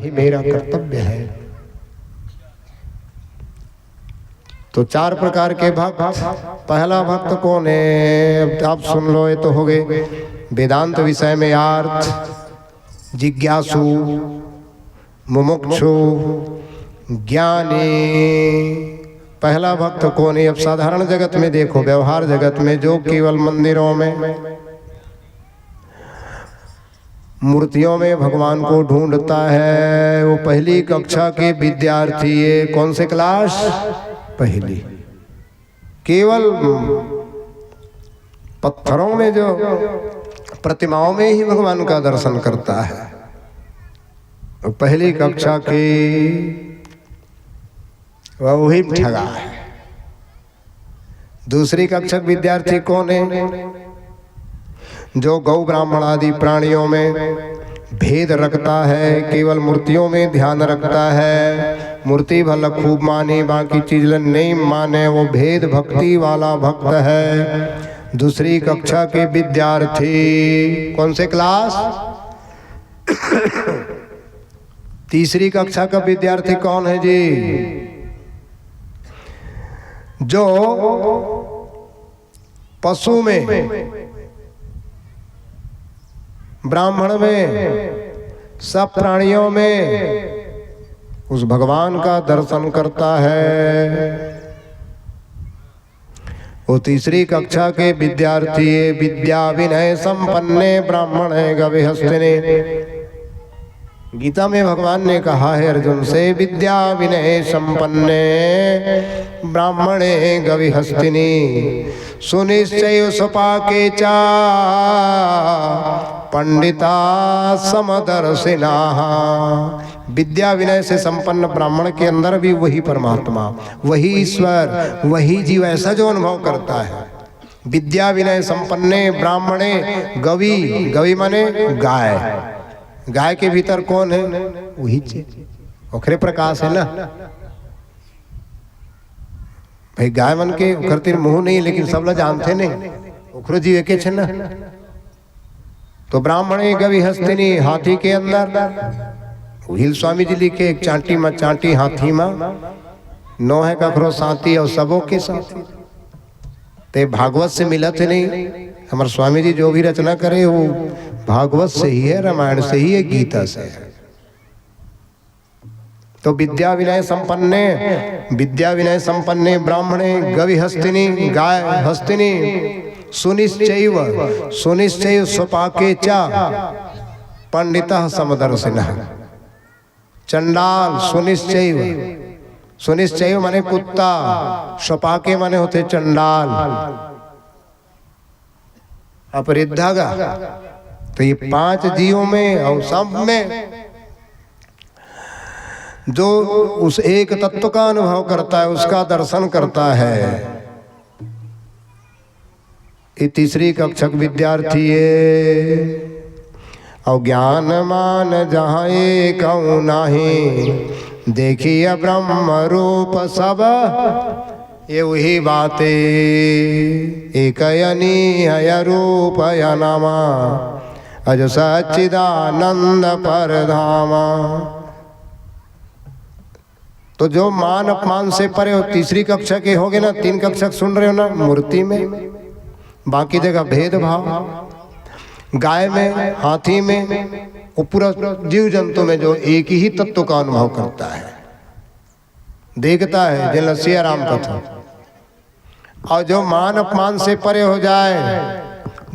यही मेरा कर्तव्य है। तो 4 प्रकार के भक्त। पहला भक्त कौन है? आप सुन लो, ये तो हो गए वेदांत विषय में आर्थ, जिज्ञासु, मुमुक्षु, ज्ञानी। पहला भक्त कौन है? अब साधारण जगत में देखो, व्यवहार जगत में जो केवल मंदिरों में मूर्तियों में भगवान को ढूंढता है, वो पहली कक्षा के विद्यार्थी है। कौन से क्लास? पहली। केवल पत्थरों में जो प्रतिमाओं में ही भगवान का दर्शन करता है, पहली कक्षा के वही ठगा है। दूसरी कक्षा विद्यार्थी कौन है? जो गौ ब्राह्मण आदि प्राणियों में भेद रखता है, केवल मूर्तियों में ध्यान रखता है, मूर्ति भला खूब माने बाकी चीज नहीं माने, वो भेद भक्ति वाला भक्त है। दूसरी कक्षा के विद्यार्थी। कौन से क्लास? तीसरी कक्षा का विद्यार्थी कौन है जी? जो पशु में, ब्राह्मण में, सब प्राणियों में उस भगवान का दर्शन करता है। वो तीसरी कक्षा के विद्यार्थी है। विद्या विनय संपन्ने ब्राह्मणे गविहस्तिने। गीता में भगवान ने कहा है अर्जुन से, विद्या विनय संपन्ने ब्राह्मणे गविहस्तिनी सुनिश्चय सुपाके चा पंडिता समदर्शिना। विद्या विनय से संपन्न ब्राह्मण के अंदर भी वही परमात्मा, वही ईश्वर, वही जीव ऐसा जो अनुभव करता है। विद्या विनय संपन्ने ब्राह्मणे गवि। गवि माने गाय। गाय के भीतर कौन है? वही ओखरे प्रकाश है ना भाई। गाय मन के उखरती मुंह नहीं, लेकिन सब लोग जानते नहीं उखरो जीव के छे ना। तो ब्राह्मणे गविहस्तिनी, हाथी के अंदर हिल स्वामी जी लिखे, एक चांटी में चांटी हाथी में नो है कखरो साथी और सबों के साथी। ते भागवत से मिलत नहीं। हमारे स्वामी जी जो भी रचना करे वो भागवत से ही है, रामायण से ही है, गीता से है। तो विद्या विनय संपन्ने ब्राह्मणे गविहस्तिनी, गाय हस्तिनी सुनिश्चय स्वपाके चा पंडितः समदर्शिनः। चंडाल सुनिश्चय माने कुत्ता, स्वपाके माने होते चंडाल, अपरिद्धागा। तो ये 5 जीवों में और सब में जो उस एक तत्व का अनुभव करता है, उसका दर्शन करता है, ये तीसरी कक्षा विद्यार्थी है। और ज्ञान मान जहाँ एक नाही, देखिए ब्रह्म रूप सब ये वही बातें। एक अनीहय रूप नमा अज सच्चिदानंद परधामा। तो जो मान अपमान से परे हो, तीसरी कक्षा के हो गए ना, 3 कक्षा सुन रहे हो ना, मूर्ति में, बाकी जगह भेदभाव, गाय में, हाथी में, वो पूरा जीव जंतु में जो एक ही तत्व का अनुभव करता है, देखता है, जैसे सिया राम कथा। और जो मान अपमान से परे हो जाए,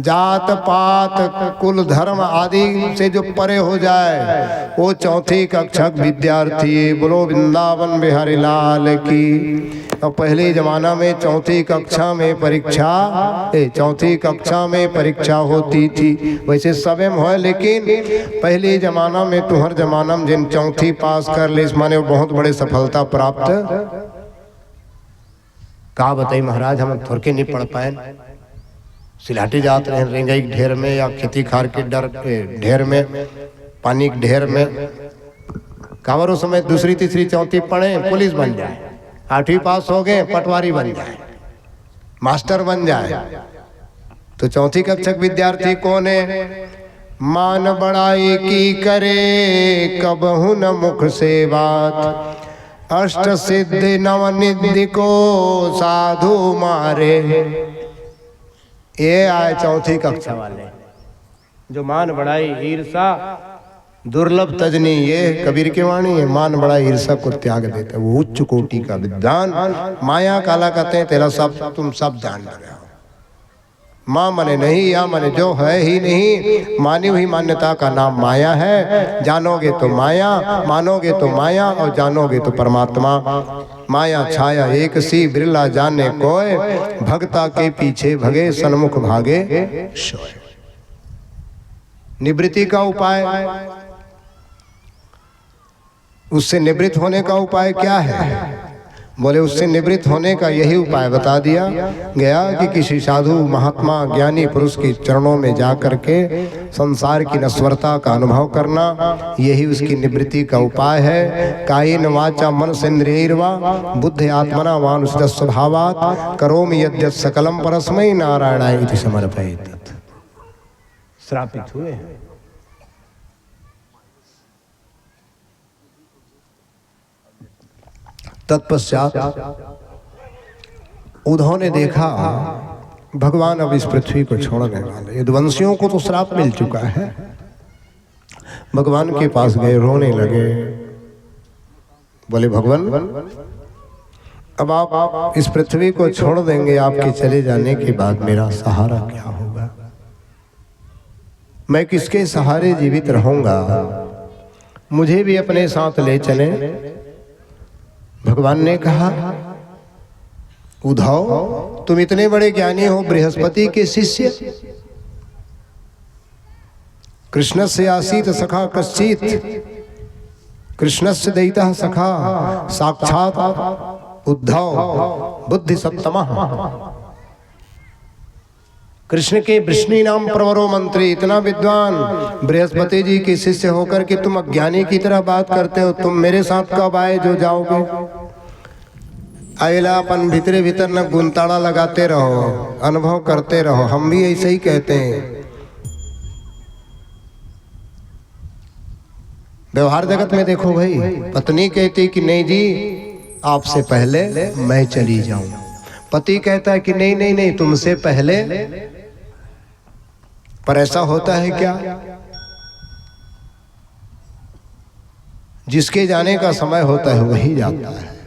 जात पात कुल धर्म आदि से जो परे हो जाए, वो चौथी कक्षा विद्यार्थी। बोलो वृंदावन बिहारी लाल की। और पहले जमाना में चौथी कक्षा में परीक्षा होती थी। वैसे सब में हो, लेकिन पहले जमाना में तो हर जमाना में जिन चौथी पास कर ले, इस माने बहुत बड़े सफलता प्राप्त। का बताई महाराज, हम थोड़ के नहीं पढ़ पाए, सिलाटी जात रहे रेंगाई ढेर में या खेती खार के ढेर में, पानी के ढेर में। कांवरों समय दूसरी तीसरी चौथी पढ़े, पुलिस बन जाए, 8वीं पास हो गए, पटवारी बन जाए, मास्टर बन जाए। तो चौथी कक्षा विद्यार्थी कौन है? मान बड़ाई की करे कबहु न मुख से बात। अष्ट सिद्धि नवनिधि को साधु मारे। ये आए चौथी कक्षा वाले जो मान बड़ाई ईर्षा दुर्लभ तजनी, ये कबीर की वाणी है। मान बड़ाई ईर्षा को त्याग देते, वो उच्च कोटि का विद्वान। माया काला कहते हैं तेरा सब तुम सब जान रहे हो। माँ मने नहीं, या मने जो है ही नहीं। मानी हुई मान्यता का नाम माया है। जानोगे तो माया, मानोगे तो माया और जानोगे तो परमात्मा। माया छाया एक सी बिरला जाने कोय, भगता के पीछे भगे सन्मुख भागे सोए। निवृत्ति का उपाय, उससे निवृत्त होने का उपाय क्या है? बोले उससे निवृत्त होने का यही उपाय बता दिया गया कि किसी साधु महात्मा ज्ञानी पुरुष के चरणों में जाकर के संसार की नश्वरता का अनुभव करना, यही उसकी निवृत्ति का उपाय है। कायेन वाचा मनसेन्द्रियैर्वा बुद्धि आत्मना वानुसृत स्वभावात् करोमि यद्यत् सकलम परस्मै नारायणाय इति समर्पयेत्। श्रापित हुए हैं। तत्पश्चात उद्धव ने देखा भगवान अब इस पृथ्वी को छोड़ने वाले। यदुवंशियों को तो श्राप मिल चुका है। भगवान के पास गए, रोने लगे। बोले भगवान अब आप इस पृथ्वी को छोड़ देंगे, आपके चले जाने के बाद मेरा सहारा क्या होगा? मैं किसके सहारे जीवित रहूंगा? मुझे भी अपने साथ ले चले। भगवान ने कहा उद्धव तुम इतने बड़े ज्ञानी हो, बृहस्पति के शिष्य। कृष्णस्य आसीत सखा कश्चित्, कृष्णस्य दैतः सखा साक्षात् उद्धव बुद्धि सप्तमः। कृष्ण के वृष्णि नाम प्रवरो मंत्री, इतना विद्वान बृहस्पति जी के शिष्य होकर के तुम अज्ञानी की तरह बात करते हो। तुम मेरे साथ कब आए जो जाओगे? आयलापन भीतरे भीतर न गुंताड़ा लगाते रहो, अनुभव करते रहो। हम भी ऐसे ही कहते हैं। व्यवहार जगत में देखो भाई, पत्नी कहती कि नहीं जी आपसे पहले मैं चली जाऊं। पति कहता है कि नहीं नहीं नहीं तुमसे पहले। पर ऐसा होता है क्या? जिसके जाने का समय होता है वही जाता है।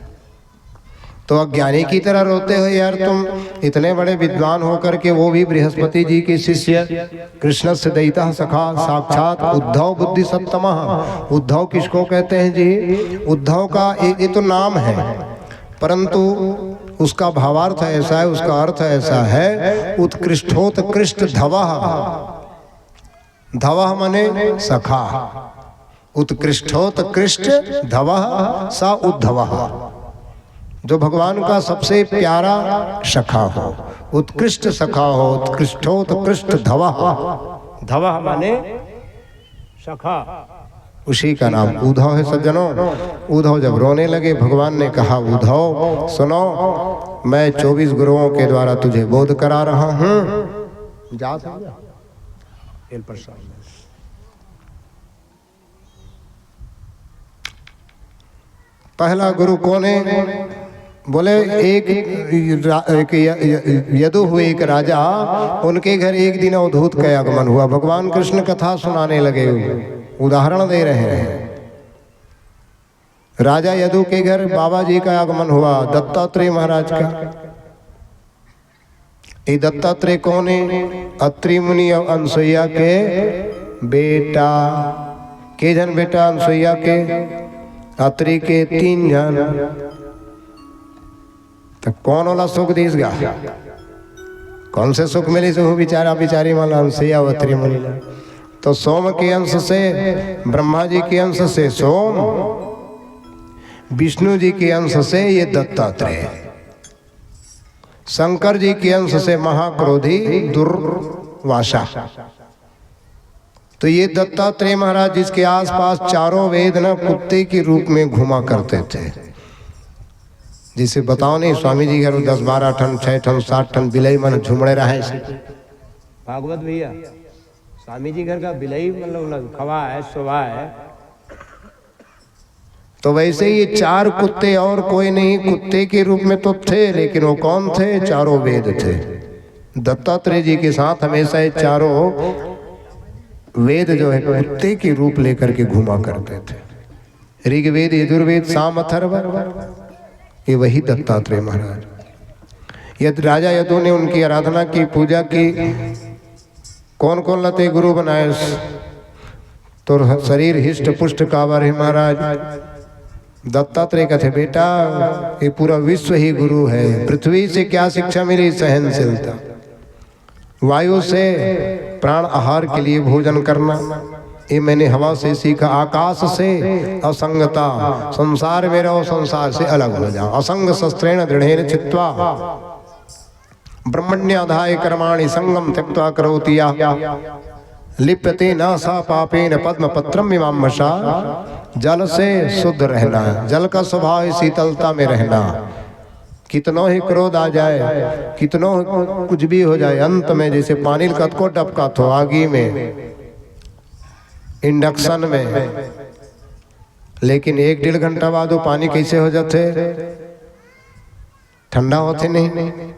तो अज्ञानी की तरह रोते हो यार तुम, इतने बड़े विद्वान होकर के, वो भी बृहस्पति जी के शिष्य। कृष्ण से दैता सखा साक्षात उद्धव बुद्धि सप्तमः। उद्धव किसको कहते हैं जी? उद्धव का ये तो नाम है, परंतु उसका भावार्थ ऐसा है, उसका अर्थ ऐसा है उत्कृष्टोत्कृष्ट धवः। धवः माने सखा, उत्कृष्टोत्कृष्ट धवः सा उद्धवः। जो भगवान का सबसे प्यारा सखा हो, उत्कृष्ट सखा हो, उत्कृष्टोत्कृष्ट धवः। धवः माने सखा, उसी का नाम उद्धव है। सज्जनों, उद्धव जब रोने लगे, भगवान ने कहा उद्धव सुनो, मैं 24 गुरुओं के द्वारा तुझे बोध करा रहा हूं। जा पहला गुरु कौन है? बोले एक यदु हुए एक राजा, उनके घर एक दिन अवधूत का आगमन हुआ। भगवान कृष्ण कथा सुनाने लगे, उदाहरण दे रहे हैं। राजा यदु के घर बाबा जी का आगमन हुआ, दत्तात्रेय महाराज का। ये दत्तात्रेय कौन है? अत्रि मुनि और अनसुईया के बेटा। के जन बेटा अनसुईया के? अत्रि के 3 जन। तो कौन वाला सुख दीस गा? कौन से सुख मिली? से बिचारा बिचारी वाला अनसुईया अत्रि मुनि। तो सोम के अंश से ब्रह्मा जी के अंश से सोम, विष्णु जी के अंश से ये दत्तात्रेय, शंकर जी के अंश से महाक्रोधी दुर्वासा। तो ये दत्तात्रेय महाराज जिसके आसपास चारों वेद न कुत्ते के रूप में घुमा करते थे। जिसे बताओ नहीं, स्वामी जी घर 10-12 ठन 6 ठन 7 ठन बिलई मन झुमड़े रहे। भागवत भैया स्वामी जी घर का बिलई मतलब खवा है, सुबह है। तो वैसे ही ये चार कुत्ते और कोई नहीं, कुत्ते के रूप में तो थे, लेकिन वो कौन थे? चारों वेद थे। दत्तात्रेय जी के साथ हमेशा ये चारों वेद जो है कुत्ते के रूप लेकर के घुमा करते थे। ऋग्वेद, यजुर्वेद, साम, अथर्व, ये वही दत्तात्रेय महाराज। यदि राजा यदु ने उनकी आराधना की, पूजा की, कौन कौन लते गुरु बनाए? तो शरीर हिष्ट पुष्ट काबर है महाराज। दत्तात्रेय का थे बेटा ये पूरा विश्व ही गुरु है। पृथ्वी से क्या शिक्षा मिली? सहनशीलता। वायु से प्राण आहार के लिए भोजन करना, ये मैंने हवा से सीखा। आकाश से असंगता, संसार में रहो, संसार से अलग हो जाओ। असंग शस्त्रेण दृढ़ेन चित्वा ब्रह्मण्याधाय कर्माणि संगम त्यक्त्वा करोति यः लिप्यते न सा पापेन पद्म पत्रम इमामशा। जल से शुद्ध रहना, जल का स्वभाव शीतलता में रहना। कितनों ही क्रोध आ जाए, कितनों कुछ भी हो जाए, अंत में जैसे पानी को डबका तो आगी में, इंडक्शन में, लेकिन 1-1.5 घंटा बाद वो पानी कैसे हो जाते? ठंडा होते नहीं।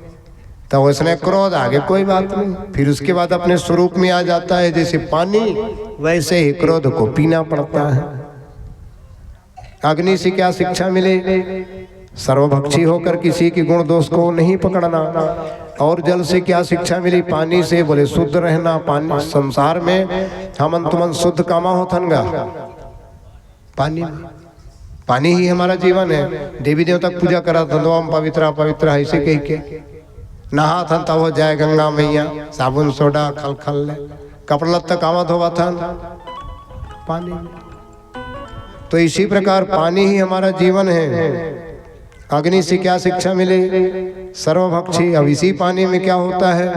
तो उसने क्रोध आगे कोई बात नहीं, फिर उसके बाद अपने स्वरूप में आ जाता है। जैसे पानी वैसे ही क्रोध को पीना पड़ता है। अग्नि से क्या शिक्षा मिले? सर्वभक्षी होकर किसी के गुण दोष को नहीं पकड़ना। और जल से क्या शिक्षा मिली? पानी से बोले शुद्ध रहना। पानी संसार में हमन तुमन शुद्ध कामा होथनगा पानी ही हमारा जीवन है। देवी देवता पूजा करा था, पवित्र पवित्र ऐसे कह के नहा था, तब हो जाए गंगा मैया, साबुन सोडा खल खल ले, कपड़ा लत्ता कामा धोवा था पानी। तो इसी प्रकार पानी ही हमारा जीवन है। अग्नि से क्या शिक्षा मिले? सर्वभक्षी। अब इसी पानी में क्या होता है?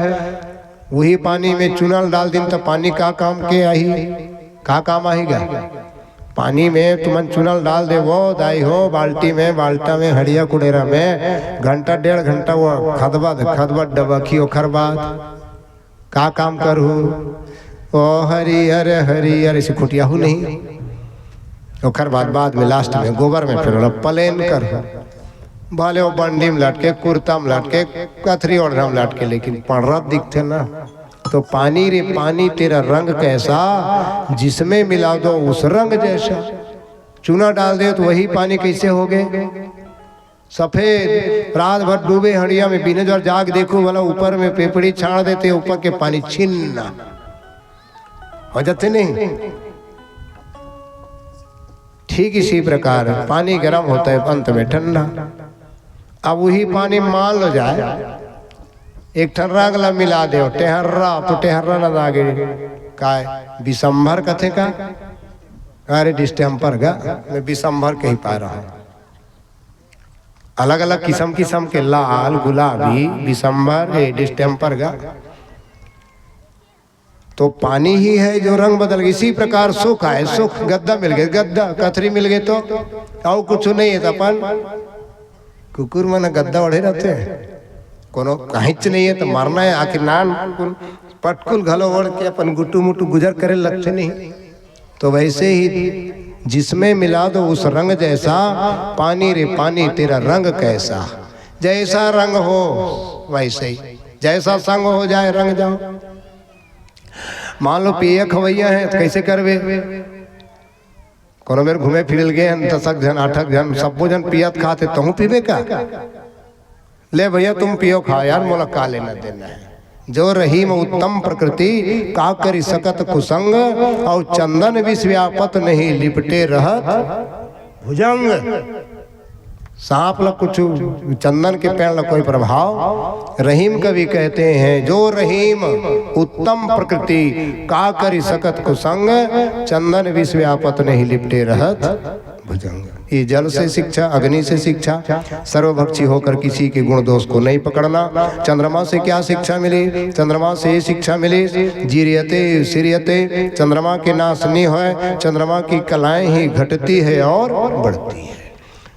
वही पानी में चूना डाल दिन तो पानी का काम के आई, का काम आएगा? पानी में तुमन चूना डाल दे, वो दाई हो बाल्टी में, बाल्टा में, हड़िया कुड़ेरा में, घंटा 1.5 घंटा वो खदबद डबखी ओखर बाद का काम करू? ओ हरिहर हरिहर ऐसे खुटिया हूँ नहीं। ओखर बाद में लास्ट में गोबर में फिर प्लेन कर भले वो बंडी में लटके, कुर्ता में लटके, कथरी ओढ़ना में लटके, लेकिन पड़रत दिखते ना। तो पानी रे पानी तेरा रंग कैसा, जिसमें मिला दो उस रंग जैसा। चूना डाल दे तो वही पानी कैसे हो गए? सफेद। रात भर डूबे हड़िया में, बिना जर जाग देखो वाला ऊपर में पेपड़ी छाड़ देते, ऊपर के पानी छिन्ना हो जाते नहीं। ठीक इसी प्रकार पानी गर्म होता है, अंत में ठंडा। अब वही पानी मान लो जाए एक ठर्रा गला मिला दे, टेहर्रा तो टेहर्रा न लागे काय विसंभर कथे का। अरे डिस्टेम्पर का मैं विसंभर कहीं पा रहा हूँ। अलग अलग किस्म के लाल, गुलाबी, विसंभर, डिस्टेम्पर का। तो पानी ही है जो रंग बदल गया। इसी प्रकार सुख है, सुख गद्दा मिल गए, गद्दा कथरी मिल गए तो और कुछ नहीं है। तो अपन कुकुर मन गद्दा ओढ़े रहते हैं, कोनो कहिच नहीं है तो मरना है। आखिर नान पटकुल घलो ओढ़ के अपन गुट्टू मुट्टू गुजर करे लगते नहीं। तो वैसे ही जिसमें मिला दो उस रंग जैसा, पानी रे पानी तेरा रंग कैसा। जैसा रंग हो वैसे ही, जैसा संग हो जाए रंग जाओ। मान लो पिए खवैया है तो कैसे करवे? कोनो बेर घूमे फिरल गए 10 जन 8 जन सब जन पियत खाते, तहू पीबे का? ले भैया तुम पियो खा यार, मोला का लेना देना है। जो रहीम उत्तम प्रकृति का करी सकत कुसंग, और चंदन विष व्यापत नहीं लिपटे रहत भुजंग। सांप ला कुछ, चंदन के पेड़ ला कोई प्रभाव। रहीम कवि कहते हैं जो रहीम उत्तम प्रकृति का करी सकत कुसंग, चंदन विष व्यापत नहीं लिपटे रहत भुजंग। ये जल से शिक्षा, अग्नि से शिक्षा, सर्वभक्षी होकर किसी के गुण दोष को नहीं पकड़ना। चंद्रमा से क्या शिक्षा मिली? चंद्रमा से ये शिक्षा मिली जीरियते सिरियते, चंद्रमा के नाश नहीं है। चंद्रमा की कलाएं ही घटती है और बढ़ती है।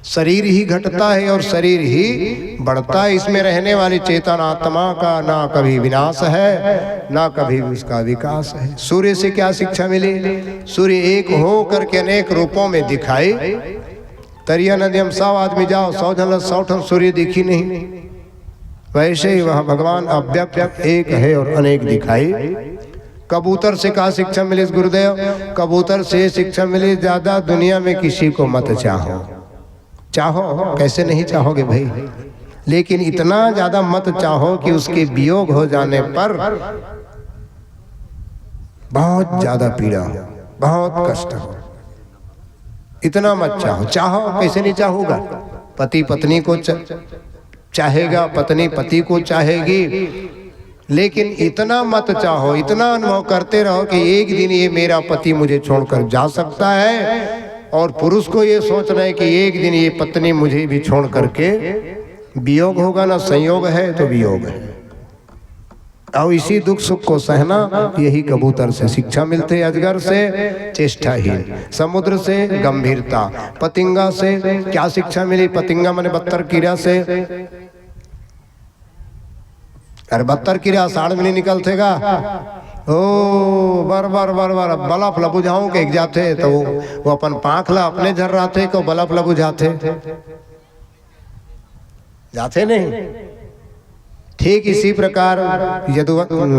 शरीर ही घटता है और शरीर ही बढ़ता है। इसमें रहने वाली चेतन आत्मा का ना कभी विनाश है ना कभी उसका विकास है। सूर्य से क्या शिक्षा मिली? सूर्य एक हो करके अनेक रूपों में दिखाई। तरिया नदी हम 100 आदमी जाओ, 100 ठन सूर्य दिखी नहीं। वैसे ही वह भगवान अव्यक्त एक है और अनेक दिखाई। कबूतर से क्या शिक्षा मिली गुरुदेव? कबूतर से शिक्षा मिली, ज्यादा दुनिया में किसी को मत चाहो। चाहो कैसे नहीं चाहोगे भाई, लेकिन इतना ज्यादा मत चाहो कि उसके वियोग हो जाने पर बहुत ज्यादा पीड़ा हो, बहुत कष्ट हो। इतना मत चाहो। चाहो कैसे नहीं चाहूगा? पति पत्नी को चाहेगा, पत्नी पति को चाहेगी, लेकिन इतना मत चाहो, इतना अनुभव करते रहो कि एक दिन ये मेरा पति मुझे छोड़कर जा सकता है। और पुरुष को ये सोचना है कि एक दिन ये पत्नी मुझे भी छोड़ करके वियोग होगा ना, संयोग है तो वियोग है। और इसी दुख सुख को सहना, यही कबूतर से शिक्षा मिलते है। अजगर से चेष्टाहीन, समुद्र से गंभीरता, पतिंगा से क्या शिक्षा मिली? पतिंगा माने बत्तर कीड़ा से। अरे बत्तर कीड़ा आषाढ़ में नहीं निकलतेगा। ओ बर बर बर बर बलफ लबुझाऊं के एक जाते तो वो अपन पाखला अपने झर रहते को बलफ लबुझाते जाते नहीं। ठीक इसी प्रकार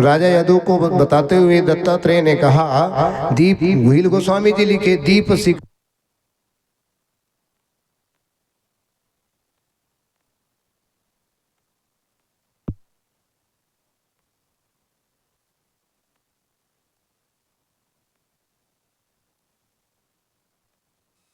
राजा यदु को बताते हुए दत्तात्रेय ने कहा, दीप, गोहिल गोस्वामी जी लिखे, दीप शिखा